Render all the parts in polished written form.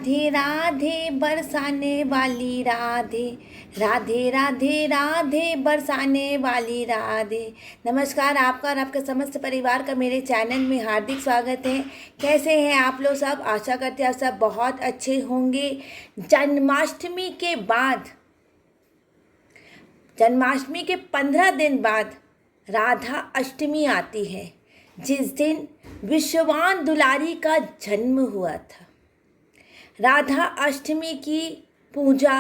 राधे राधे बरसाने वाली राधे, राधे राधे राधे बरसाने वाली राधे। नमस्कार, आपका और आपके समस्त परिवार का मेरे चैनल में हार्दिक स्वागत है। कैसे हैं आप लोग सब? आशा करते हैं आप सब बहुत अच्छे होंगे। जन्माष्टमी के 15 दिन बाद राधा अष्टमी आती है, जिस दिन विश्ववान दुलारी का जन्म हुआ था। राधा अष्टमी की पूजा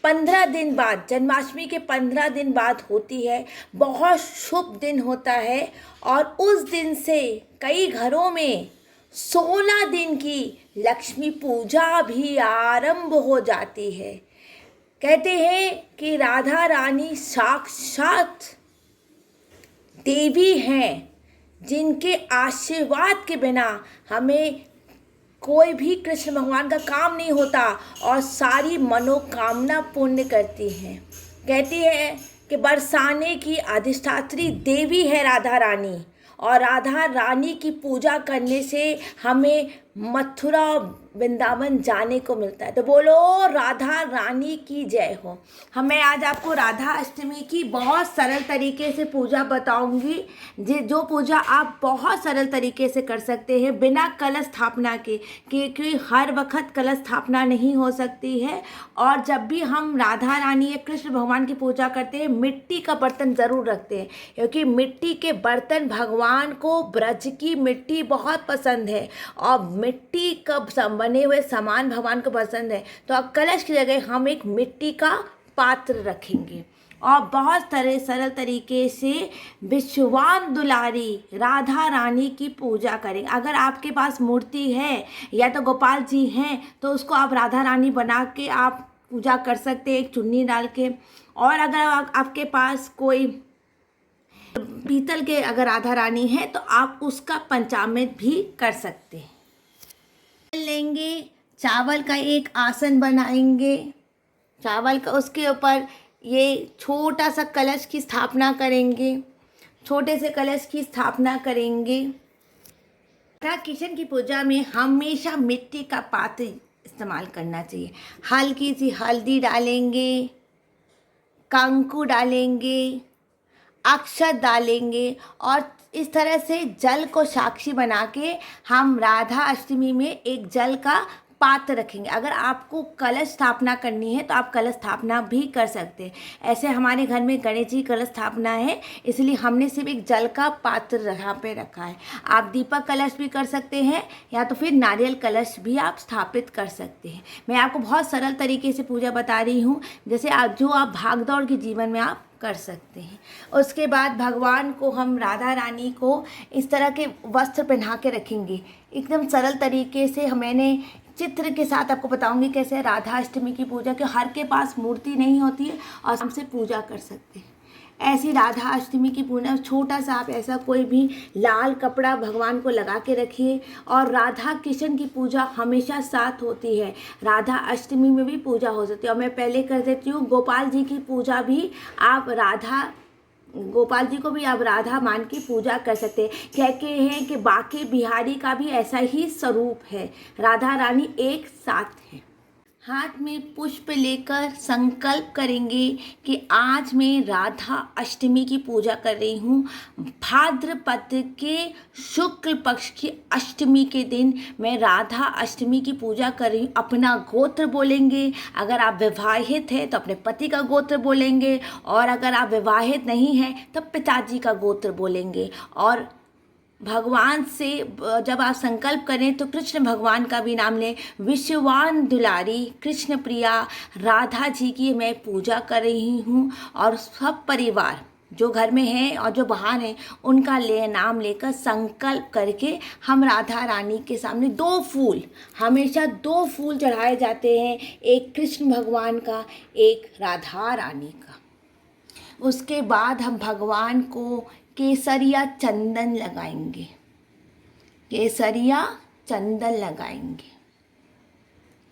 15 दिन बाद, जन्माष्टमी के 15 दिन बाद होती है। बहुत शुभ दिन होता है और उस दिन से कई घरों में 16 दिन की लक्ष्मी पूजा भी आरंभ हो जाती है। कहते हैं कि राधा रानी साक्षात देवी हैं, जिनके आशीर्वाद के बिना हमें कोई भी कृष्ण भगवान का काम नहीं होता और सारी मनोकामना पूर्ण करती हैं। कहती है कि बरसाने की अधिष्ठात्री देवी है राधा रानी, और राधा रानी की पूजा करने से हमें मथुरा वृंदावन जाने को मिलता है। तो बोलो राधा रानी की जय हो। मैं आज आपको राधा अष्टमी की बहुत सरल तरीके से पूजा बताऊंगी, जो पूजा आप बहुत सरल तरीके से कर सकते हैं बिना कलश स्थापना के, क्योंकि हर वक्त कलश स्थापना नहीं हो सकती है। और जब भी हम राधा रानी या कृष्ण भगवान की पूजा करते हैं, मिट्टी का बर्तन ज़रूर रखते हैं, क्योंकि मिट्टी के बर्तन भगवान को ब्रज की मिट्टी बहुत पसंद है और मिट्टी का बने हुए सामान भगवान को पसंद है। तो अब कलश की जगह हम एक मिट्टी का पात्र रखेंगे और बहुत सरल तरीके से विश्ववान दुलारी राधा रानी की पूजा करेंगे। अगर आपके पास मूर्ति है या तो गोपाल जी हैं, तो उसको आप राधा रानी बना के आप पूजा कर सकते हैं, एक चुन्नी डाल के। और अगर आपके पास कोई पीतल के अगर राधा रानी है, तो आप उसका पंचामृत भी कर सकते हैं। लेंगे चावल का एक आसन बनाएंगे, चावल का, उसके ऊपर ये छोटा सा कलश की स्थापना करेंगे, छोटे से कलश की स्थापना करेंगे। राधा कृष्ण की पूजा में हमेशा मिट्टी का पात्र इस्तेमाल करना चाहिए। हल्की सी हल्दी डालेंगे, कंकु डालेंगे, अक्षत डालेंगे और इस तरह से जल को साक्षी बना के हम राधा अष्टमी में एक जल का पात्र रखेंगे। अगर आपको कलश स्थापना करनी है तो आप कलश स्थापना भी कर सकते हैं। ऐसे हमारे घर में गणेश जी कलश स्थापना है, इसलिए हमने सिर्फ एक जल का पात्र यहाँ पे रखा है। आप दीपक कलश भी कर सकते हैं या तो फिर नारियल कलश भी आप स्थापित कर सकते हैं। मैं आपको बहुत सरल तरीके से पूजा बता रही हूँ, जैसे आप भागदौड़ के जीवन में आप कर सकते हैं। उसके बाद भगवान को, हम राधा रानी को इस तरह के वस्त्र पहना के रखेंगे, एकदम सरल तरीके से। मैंने चित्र के साथ आपको बताऊंगी कैसे राधा अष्टमी की पूजा, कि हर के पास मूर्ति नहीं होती है और हमसे पूजा कर सकते हैं। ऐसी राधा अष्टमी की पूजा, छोटा सा आप ऐसा कोई भी लाल कपड़ा भगवान को लगा के रखिए। और राधा कृष्ण की पूजा हमेशा साथ होती है, राधा अष्टमी में भी पूजा हो सकती है। और मैं पहले कर देती हूँ, गोपाल जी की पूजा भी आप गोपाल जी को भी आप राधा मान की पूजा कर सकते हैं। कहते हैं कि बाके बिहारी का भी ऐसा ही स्वरूप है, राधा रानी एक साथ है। हाथ में पुष्प लेकर संकल्प करेंगे कि आज मैं राधा अष्टमी की पूजा कर रही हूँ। भाद्रपद के शुक्ल पक्ष की अष्टमी के दिन मैं राधा अष्टमी की पूजा कर रही हूँ। अपना गोत्र बोलेंगे, अगर आप विवाहित हैं तो अपने पति का गोत्र बोलेंगे, और अगर आप विवाहित नहीं हैं तो पिताजी का गोत्र बोलेंगे। और भगवान से जब आप संकल्प करें तो कृष्ण भगवान का भी नाम लें। विश्ववान दुलारी कृष्ण प्रिया राधा जी की मैं पूजा कर रही हूँ, और सब परिवार जो घर में है और जो बाहर हैं उनका नाम लेकर संकल्प करके हम राधा रानी के सामने 2 फूल, हमेशा 2 फूल चढ़ाए जाते हैं, एक कृष्ण भगवान का, एक राधा रानी का। उसके बाद हम भगवान को केसरिया चंदन लगाएंगे, केसरिया चंदन लगाएंगे,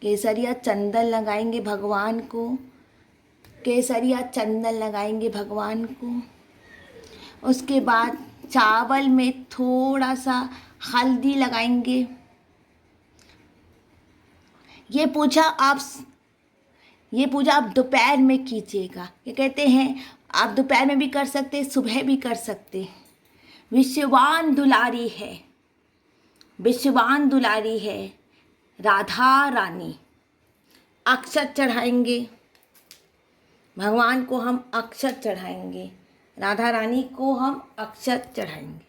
केसरिया चंदन लगाएंगे भगवान को, केसरिया चंदन लगाएंगे भगवान को। उसके बाद चावल में थोड़ा सा हल्दी लगाएंगे, ये पूजा आप दोपहर में कीजिएगा। ये कहते हैं आप दोपहर में भी कर सकते, सुबह भी कर सकते। विश्वान दुलारी है, विश्वान दुलारी है राधा रानी। अक्षत चढ़ाएंगे भगवान को, हम अक्षत चढ़ाएंगे। राधा रानी को हम अक्षत चढ़ाएंगे।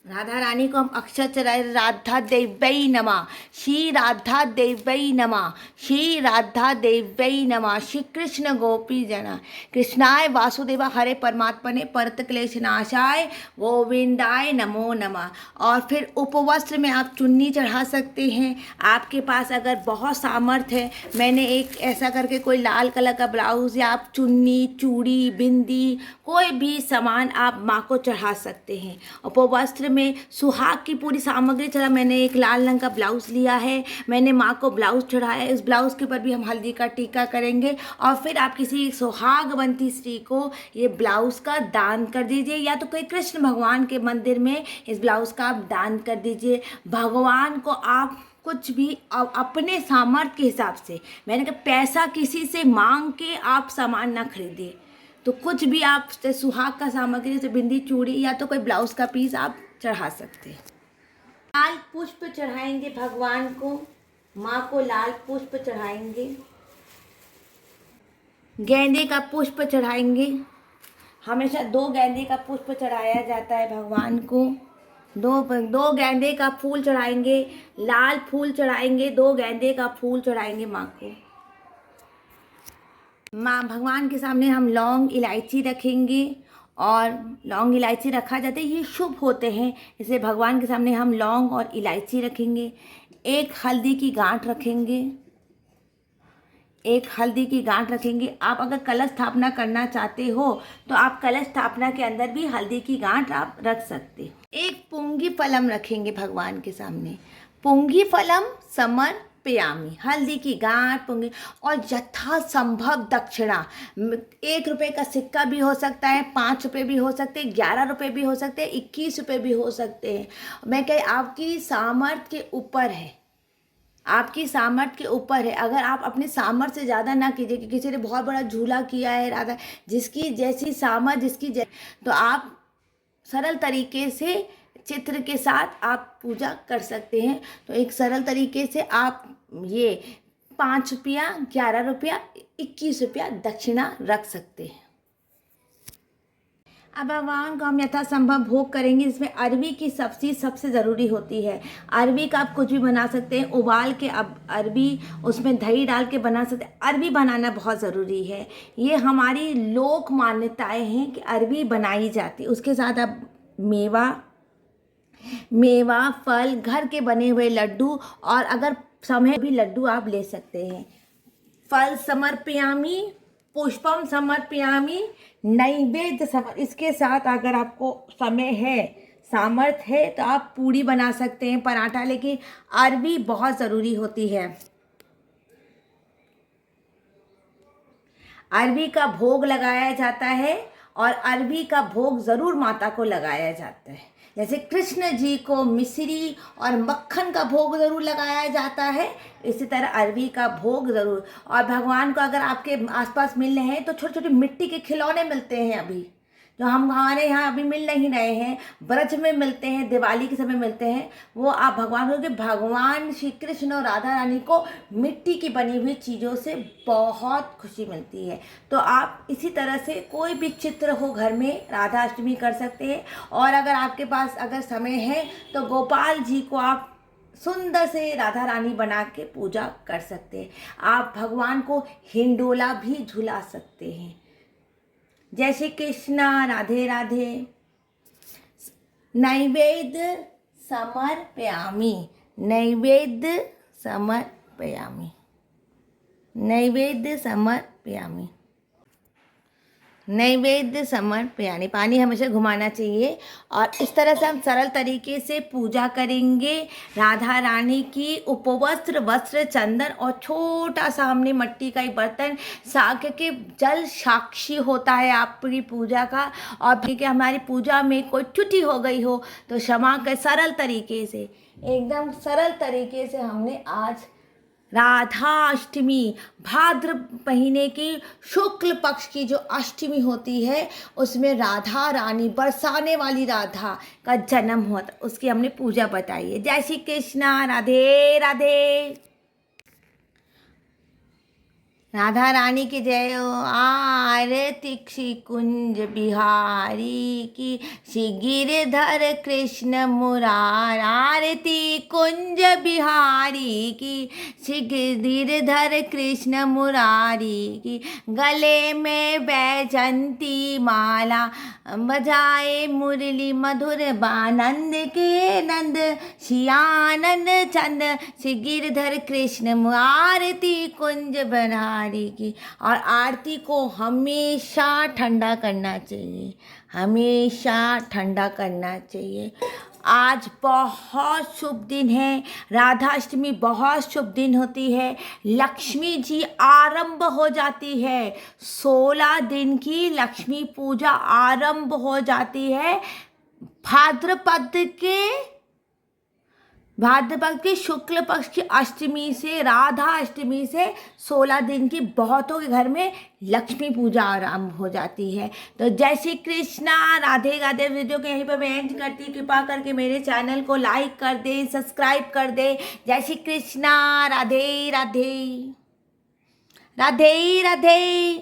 राधा रानी को हम अक्षत चढ़ाए। राधा देव्यै नमः, श्री राधा देव्यै नमः, श्री राधा देव्यै नमः। श्री कृष्ण गोपी जना कृष्णाय वासुदेवा हरे परमात्मने परत क्लेश नाशाय गोविंदाय नमो नमः। और फिर उपवस्त्र में आप चुन्नी चढ़ा सकते हैं। आपके पास अगर बहुत सामर्थ्य है, मैंने एक ऐसा करके कोई लाल कलर का ब्लाउज़ या आप चुन्नी, चूड़ी, बिंदी, कोई भी सामान आप माँ को चढ़ा सकते हैं। उपवस्त्र में सुहाग की पूरी सामग्री चढ़ा। मैंने एक लाल रंग का ब्लाउज़ लिया है, मैंने माँ को ब्लाउज़ चढ़ाया है। इस ब्लाउज़ के ऊपर भी हम हल्दी का टीका करेंगे। और फिर आप किसी सुहागवंती स्त्री को ये ब्लाउज़ का दान कर दीजिए, या तो कोई कृष्ण भगवान के मंदिर में इस ब्लाउज़ का आप दान कर दीजिए। भगवान को आप कुछ भी अपने सामर्थ्य के हिसाब से, मैंने कहा पैसा किसी से मांग के आप सामान ना खरीदिए, तो कुछ भी आप सुहाग का सामग्री जैसे बिंदी, चूड़ी या तो कोई ब्लाउज़ का पीस आप चढ़ा सकते हैं। लाल पुष्प चढ़ाएंगे भगवान को, माँ को लाल पुष्प चढ़ाएंगे। गेंदे का पुष्प चढ़ाएंगे। हमेशा 2 गेंदे का पुष्प चढ़ाया जाता है भगवान को। दो गेंदे का फूल चढ़ाएंगे, लाल फूल चढ़ाएंगे, 2 गेंदे का फूल चढ़ाएंगे माँ को। माँ भगवान के सामने हम लौंग इलायची रखेंगे, और लौंग इलायची रखा जाता है, ये शुभ होते हैं, इसलिए भगवान के सामने हम लौंग और इलायची रखेंगे। एक हल्दी की गांठ रखेंगे, एक हल्दी की गांठ रखेंगे। आप अगर कलश स्थापना करना चाहते हो तो आप कलश स्थापना के अंदर भी हल्दी की गांठ आप रख सकते। एक पुंगी फलम रखेंगे भगवान के सामने, पुंगी फलम समर्पयामि, हल्दी की गांठ, पुंगी, और यथासंभव दक्षिणा। 1 रुपये का सिक्का भी हो सकता है, 5 रुपये भी हो सकते हैं, 11 रुपये भी हो सकते हैं, 21 रुपये भी हो सकते हैं। मैं कह आपकी सामर्थ्य के ऊपर है, आपकी सामर्थ्य के ऊपर है। अगर आप अपने सामर्थ्य से ज़्यादा ना कीजिए कि किसी ने बहुत बड़ा झूला किया है राधा, जिसकी जैसी सामर्थ्य, तो आप सरल तरीके से चित्र के साथ आप पूजा कर सकते हैं। तो एक सरल तरीके से आप ये 5 रुपया, 11 रुपया, 21 रुपया दक्षिणा रख सकते हैं। अब भगवान को हम यथासंभव भोग करेंगे, जिसमें अरबी की सब्ज़ी सबसे ज़रूरी होती है। अरबी का आप कुछ भी बना सकते हैं, उबाल के अब अरबी उसमें दही डाल के बना सकते हैं। अरबी बनाना बहुत ज़रूरी है, ये हमारी लोक मान्यताएं हैं कि अरबी बनाई जाती है। उसके साथ आप मेवा, फल, घर के बने हुए लड्डू, और अगर समय भी लड्डू आप ले सकते हैं। फल समर्पयामि, पुष्पम समर्पयामि, नैवेद्य इसके साथ अगर आपको समय है, सामर्थ्य है, तो आप पूड़ी बना सकते हैं, पराठा, लेकिन अरबी बहुत ज़रूरी होती है। अरबी का भोग लगाया जाता है, और अरबी का भोग ज़रूर माता को लगाया जाता है। जैसे कृष्ण जी को मिश्री और मक्खन का भोग ज़रूर लगाया जाता है, इसी तरह अरबी का भोग ज़रूर। और भगवान को अगर आपके आसपास मिल रहे हैं तो छोटे छोटे मिट्टी के खिलौने मिलते हैं अभी, जो हमारे यहाँ अभी मिल नहीं रहे हैं, ब्रज में मिलते हैं, दिवाली के समय मिलते हैं, वो आप भगवान को, भगवान श्री कृष्ण और राधा रानी को मिट्टी की बनी हुई चीज़ों से बहुत खुशी मिलती है। तो आप इसी तरह से कोई भी चित्र हो घर में राधा अष्टमी कर सकते हैं। और अगर आपके पास अगर समय है तो गोपाल जी को आप सुंदर से राधा रानी बना के पूजा कर सकते हैं। आप भगवान को हिंडोला भी झुला सकते हैं। जय श्री कृष्णा, राधे राधे। नैवेद्य समर्पयामि, नैवेद्य समर्पयामि, नैवेद्य समर्पयामि, नैवेद्य समर्पयामि। पानी हमेशा घुमाना चाहिए। और इस तरह से हम सरल तरीके से पूजा करेंगे राधा रानी की। उपवस्त्र, वस्त्र, चंदन और छोटा सा हमने मिट्टी का एक बर्तन, साक्ष्य के जल साक्षी होता है आपकी पूजा का। और कि हमारी पूजा में कोई त्रुटि हो गई हो तो क्षमा कर, सरल तरीके से, एकदम सरल तरीके से हमने आज राधा अष्टमी भाद्र महीने की शुक्ल पक्ष की जो अष्टमी होती है उसमें राधा रानी बरसाने वाली राधा का जन्म होता, उसकी हमने पूजा बताई है। जय श्री कृष्णा, राधे राधे। राधा रानी की जय हो। आरती श्री कुंज बिहारी की, श्री गिरधर कृष्ण मुरार। आरती कुंज बिहारी की, श्री गिरधर कृष्ण मुरारी की। गले में बैजंती माला, बजाए मुरली मधुर बानंद के नंद। श्री आनंद चंद श्री गिरधर कृष्ण आरती कुंज बिहारी की। और आरती को हमेशा ठंडा करना चाहिए, हमेशा ठंडा करना चाहिए। आज बहुत शुभ दिन है, राधा अष्टमी बहुत शुभ दिन होती है। लक्ष्मी जी आरंभ हो जाती है, 16 दिन की लक्ष्मी पूजा आरंभ हो जाती है। भाद्रपद के शुक्ल पक्ष की अष्टमी से, राधा अष्टमी से 16 दिन की बहुतों के घर में लक्ष्मी पूजा आरंभ हो जाती है। तो जय श्री कृष्णा, राधे राधे। वीडियो को यहीं पर मैं एंड करती हूँ। कृपा करके मेरे चैनल को लाइक कर दे, सब्सक्राइब कर दे। जय श्री कृष्णा, राधे राधे, राधे राधे।